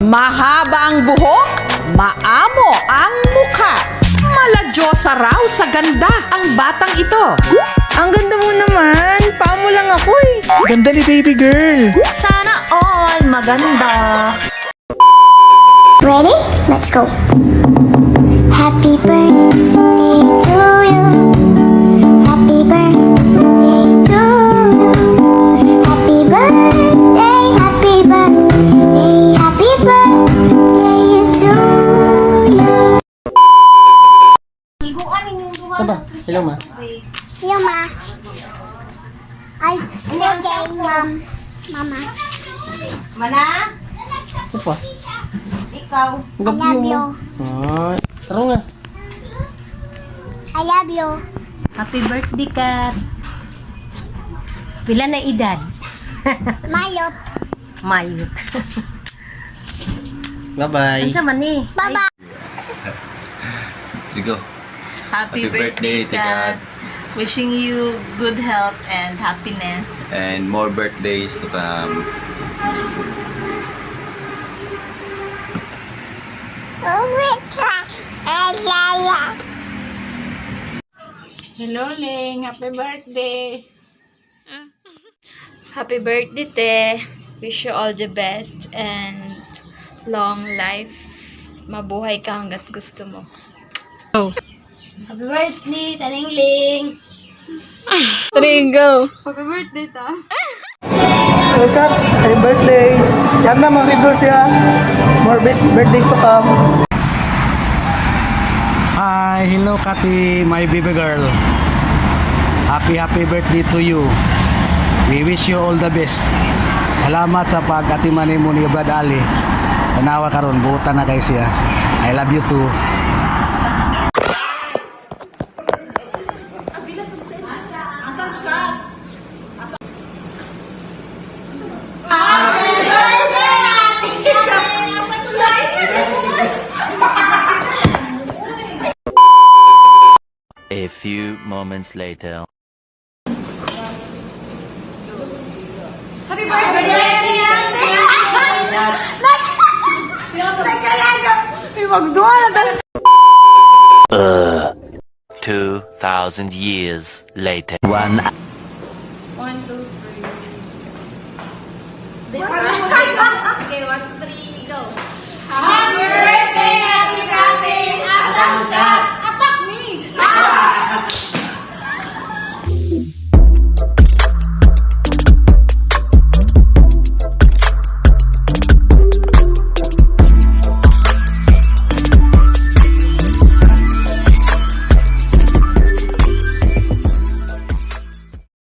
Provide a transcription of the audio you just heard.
Mahaba ang buhok, maamo ang mukha. Maladyosa raw sa ganda ang batang ito. Ang ganda mo naman. Paamo lang ako eh. Ganda ni baby girl. Sana all maganda. Ready? Let's go. Happy birthday to you. Happy birthday to you. Happy birthday, happy birthday, happy birthday to you. Saba, hello ma. Hello, Ma. Okay, Mom. Mama. Mana? Saba. Ikaw. I love you. Ay, taro nga. I love you. Happy birthday, Kat. Pila na edad? Mayot. Mayot. Bye-bye. Ansa man eh? Bye-bye. Here you go. Happy birthday, birthday, Kat. Wishing you good health and happiness. And more birthdays to come. Hello, Ling. Happy birthday. Happy birthday, Te. Wish you all the best and long life. Mabuhay ka hanggat gusto mo. Happy birthday, Talingling. Tringo. Happy birthday, Ta. Hello Kat, happy birthday. Yan na mga riddles niya. More birthdays to come. Hi, hello Kati, my baby girl. Happy birthday to you. We wish you all the best. Salamat sa pag-atiman mo ni Brad Ali. Tanawa karon, buutan na kay siya. I love you too. A few moments later. Uh, 2,000 years later. One. 1, 2, 3. Okay, 1, 2, 3, go. Happy birthday, Ate Kati! Asang siya!